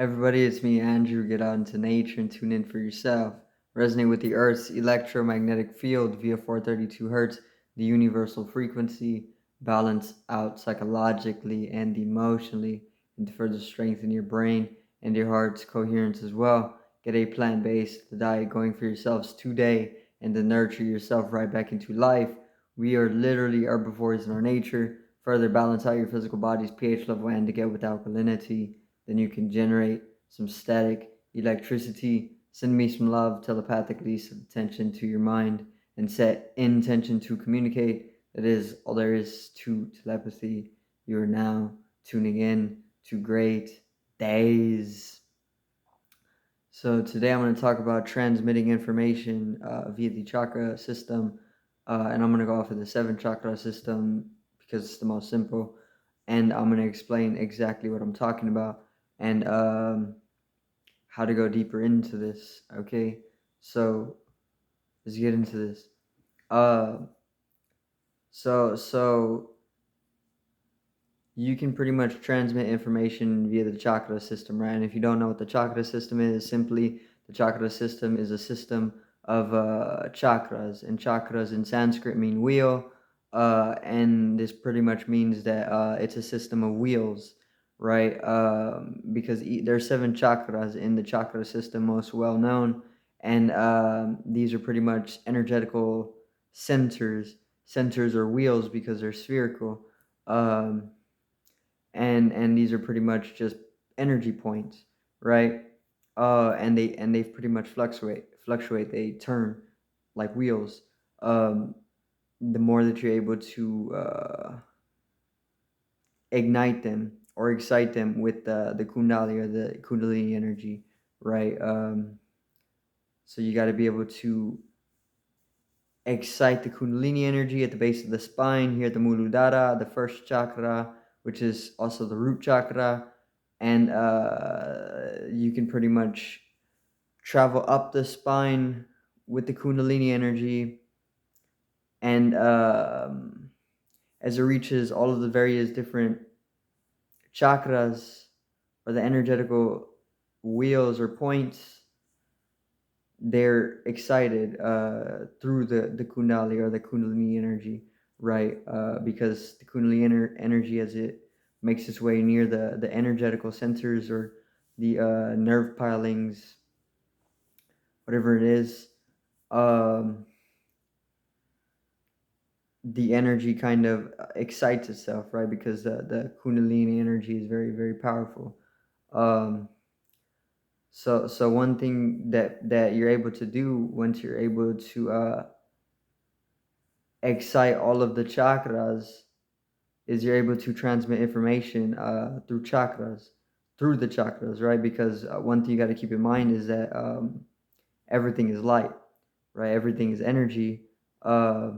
Everybody, it's me, Andrew. Get out into nature and tune in for yourself. Resonate with the Earth's electromagnetic field via 432 Hertz, the universal frequency. Balance out psychologically and emotionally, and to further strengthen your brain and your heart's coherence as well. Get a plant based diet going for yourselves today and to nurture yourself right back into life. We are literally herbivores in our nature. Further balance out your physical body's pH level and to get with alkalinity. Then you can generate some static electricity. Send me some love telepathically, some attention to your mind, and set intention to communicate. That is all there is to telepathy. You are now tuning in to great days. So today I'm going to talk about transmitting information via the chakra system, and I'm going to go off of the 7 chakra system because it's the most simple, and I'm going to explain exactly what I'm talking about and how to go deeper into this. Okay, so let's get into this. Uh, so you can pretty much transmit information via the chakra system, right? And if you don't know what the chakra system is, simply the chakra system is a system of chakras, and chakras in Sanskrit mean wheel, and this pretty much means that it's a system of wheels, right? Because there's 7 chakras in the chakra system, most well known, and these are pretty much energetical centers. Centers are wheels because they're spherical. Um, and these are pretty much just energy points, right? And they pretty much fluctuate. They turn like wheels. Um, the more that you're able to ignite them or excite them with the kundali or the kundalini energy, right? So you got to be able to excite the kundalini energy at the base of the spine here at the muladhara, the first chakra, which is also the root chakra, and you can pretty much travel up the spine with the kundalini energy, and as it reaches all of the various different chakras or the energetical wheels or points, they're excited through the kundali or the kundalini energy, right? Because the kundalini energy, as it makes its way near the energetical centers or the nerve pilings, whatever it is, um, the energy kind of excites itself, right? Because the kundalini energy is very, very powerful. Um, so one thing that you're able to do once you're able to excite all of the chakras is you're able to transmit information through the chakras, right? Because one thing you got to keep in mind is that everything is light, right? Everything is energy. Uh,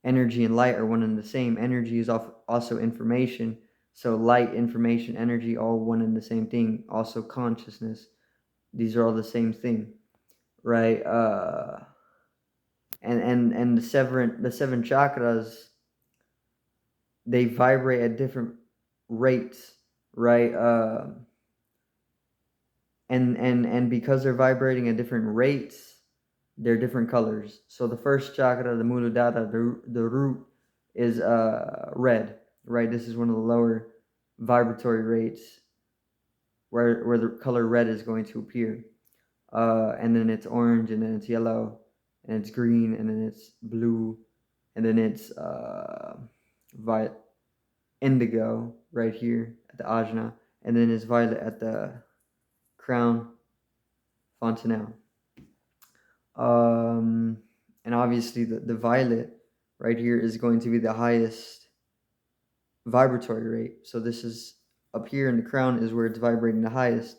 Energy and light are one and the same. Energy is also information. So light, information, energy, all one and the same thing. Also consciousness. These are all the same thing, right? And the seven chakras, they vibrate at different rates, right? And because they're vibrating at different rates, they're different colors. So the first chakra, the muladhara, the root, is red, right? This is one of the lower vibratory rates where the color red is going to appear. And then it's orange, and then it's yellow, and it's green, and then it's blue, and then it's violet, indigo right here at the ajna, and then it's violet at the crown fontanelle. Um, and obviously the violet right here is going to be the highest vibratory rate. So this is up here in the crown is where it's vibrating the highest.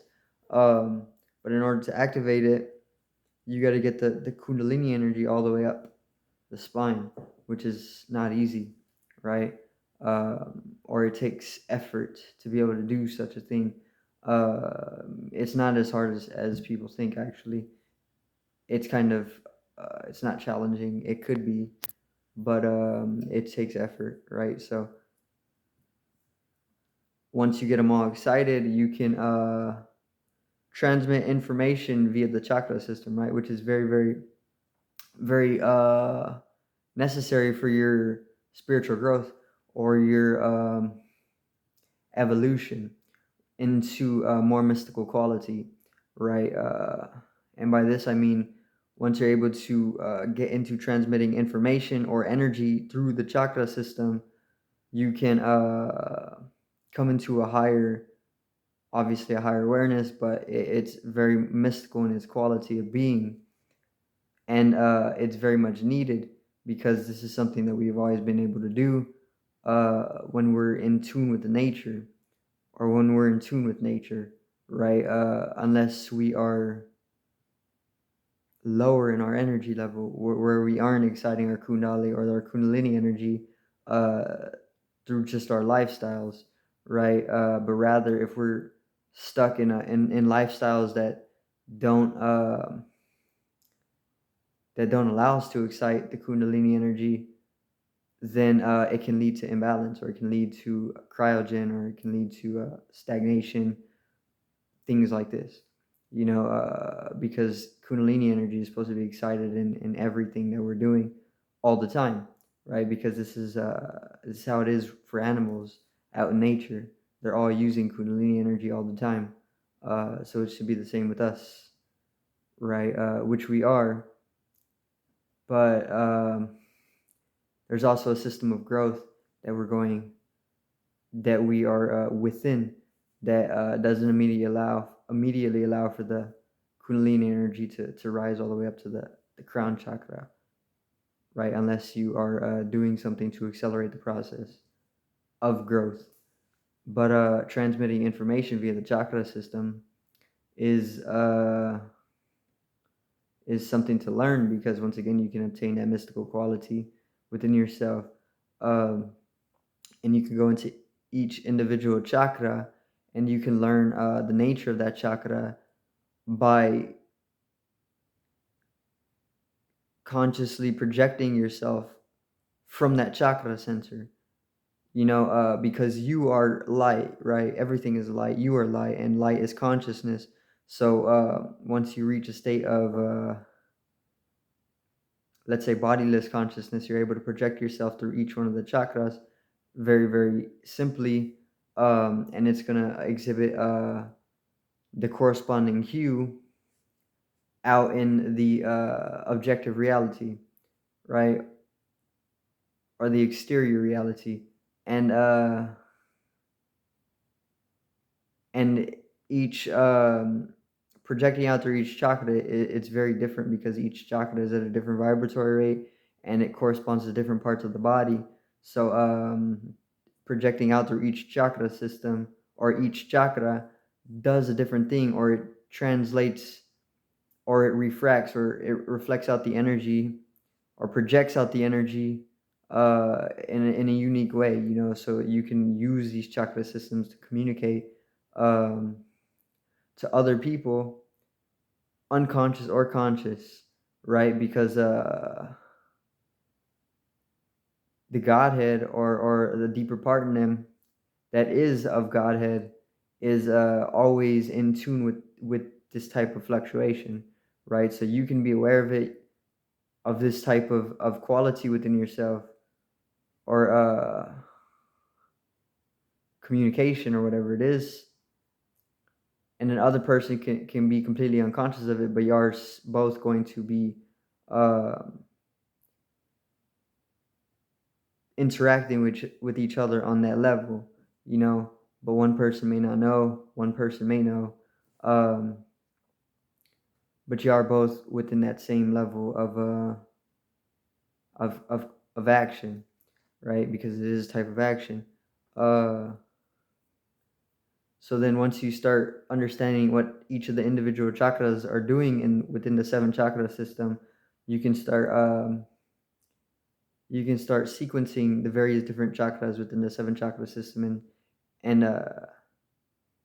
Um, but in order to activate it, you got to get the kundalini energy all the way up the spine, which is not easy, right? Or it takes effort to be able to do such a thing. It's not as hard as people think, actually. It's kind of, it's not challenging. It could be, but it takes effort, right? So once you get them all excited, you can transmit information via the chakra system, right? Which is very, very, very necessary for your spiritual growth or your evolution into a more mystical quality, right? And by this, I mean once you're able to get into transmitting information or energy through the chakra system, you can come into a higher, obviously a higher awareness, but it's very mystical in its quality of being. And it's very much needed because this is something that we've always been able to do when we're in tune with the nature or when we're in tune with nature, right? Unless we are lower in our energy level, where we aren't exciting our kundali or our kundalini energy uh, through just our lifestyles, right? But rather, if we're stuck in lifestyles don't uh, that don't allow us to excite the kundalini energy, then it can lead to imbalance, or it can lead to cryogen, or it can lead to stagnation, things like this. Because kundalini energy is supposed to be excited in everything that we're doing all the time, right? Because this is how it is for animals out in nature. They're all using kundalini energy all the time. So it should be the same with us, right? Which we are, but there's also a system of growth that we are within that doesn't immediately allow for the kundalini energy to rise all the way up to the crown chakra, right? Unless you are doing something to accelerate the process of growth. But transmitting information via the chakra system is something to learn, because once again you can obtain that mystical quality within yourself, um, and you can go into each individual chakra and you can learn the nature of that chakra by consciously projecting yourself from that chakra center, because you are light, right? Everything is light. You are light, and light is consciousness. So once you reach a state of let's say bodiless consciousness, you're able to project yourself through each one of the chakras very, very simply, and it's going to exhibit the corresponding hue out in the objective reality, right? Or the exterior reality. And and each projecting out through each chakra, it's very different because each chakra is at a different vibratory rate and it corresponds to different parts of the body. So projecting out through each chakra system or each chakra does a different thing, or it translates, or it refracts, or it reflects out the energy, or projects out the energy in a unique way, so you can use these chakra systems to communicate um, to other people, unconscious or conscious, right? Because the Godhead, or the deeper part in them that is of Godhead, is always in tune with this type of fluctuation, right? So you can be aware of this type of quality within yourself, or communication, or whatever it is, and another person can be completely unconscious of it, but you are both going to be uh, interacting with each other on that level, but one person may not know, one person may know, um, but you are both within that same level of action, right? Because it is a type of action. uh, So then once you start understanding what each of the individual chakras are doing within the seven chakra system, you can start sequencing the various different chakras within the seven chakra system, and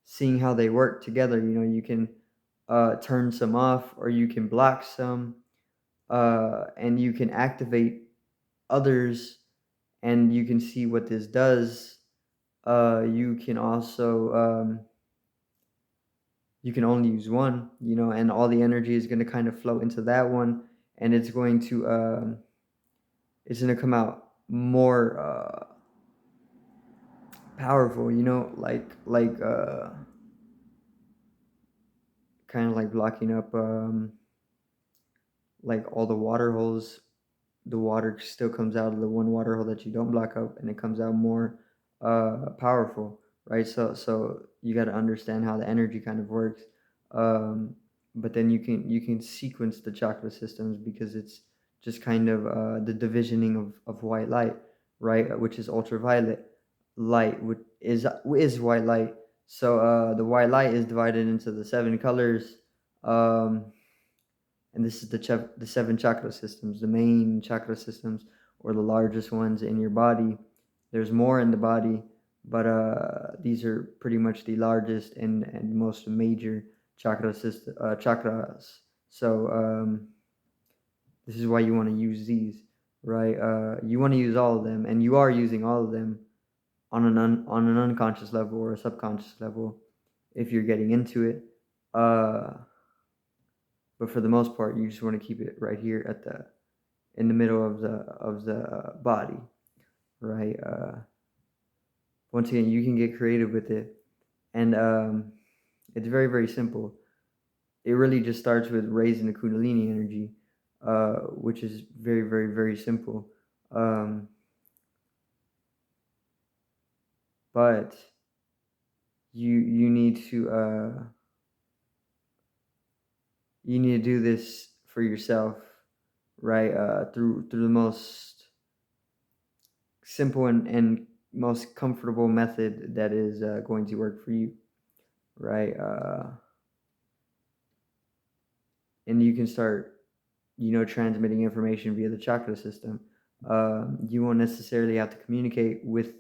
seeing how they work together. You can turn some off, or you can block some, and you can activate others, and you can see what this does You can also you can only use one, and all the energy is going to kind of flow into that one, and it's going to come out more powerful, kind of like blocking up like all the water holes. The water still comes out of the one water hole that you don't block up, and it comes out more powerful, right? So you got to understand how the energy kind of works. um, but then you can sequence the chakra systems, because it's just kind of the divisioning of white light, right? Which is ultraviolet light, which is white light. So the white light is divided into the seven colors. um, and this is the seven chakra systems, the main chakra systems, or the largest ones in your body. There's more in the body, but these are pretty much the largest and most major chakras. So this is why you want to use these, right? You want to use all of them, and you are using all of them on an unconscious level or a subconscious level if you're getting into it. Uh, but for the most part, you just want to keep it right here at the in the middle of the body, right? Once again, you can get creative with it, and it's very very simple. It really just starts with raising the Kundalini energy, which is very very very simple. Um, but you need to do this for yourself, right? Through the most simple and most comfortable method that is going to work for you, right? And you can start, transmitting information via the chakra system. You won't necessarily have to communicate with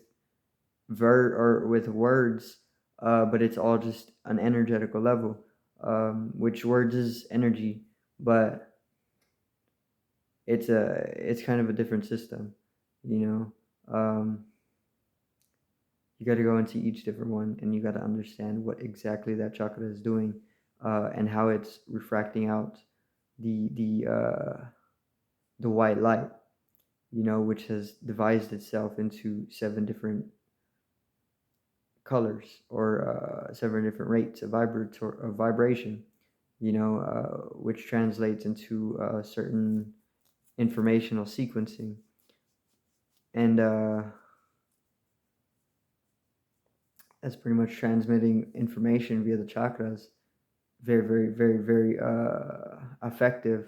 or with words, but it's all just an energetical level, which words is energy, but it's kind of a different system, you know. You got to go into each different one, and you got to understand what exactly that chakra is doing, and how it's refracting out the the white light, which has devised itself into seven different colors, or seven different rates of vibration, which translates into certain informational sequencing. And that's pretty much transmitting information via the chakras. Very, very, very, very effective,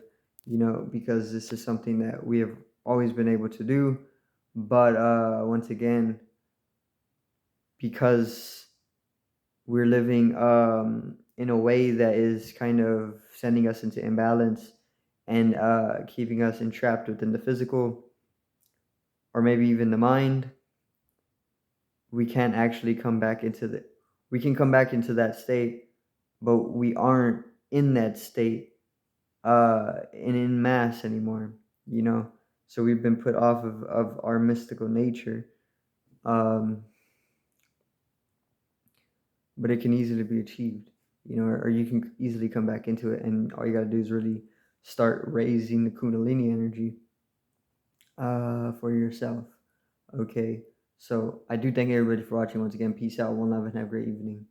because this is something that we have always been able to do. But once again, because we're living in a way that is kind of sending us into imbalance, and keeping us entrapped within the physical, or maybe even the mind, we can't actually come back into we can come back into that state, but we aren't in that state and in mass anymore, you know. So we've been put off of our mystical nature. um, but it can easily be achieved, or you can easily come back into it, and all you got to do is really start raising the kundalini energy for yourself. Okay, so I do thank everybody for watching once again. Peace out, one love, and have a great evening.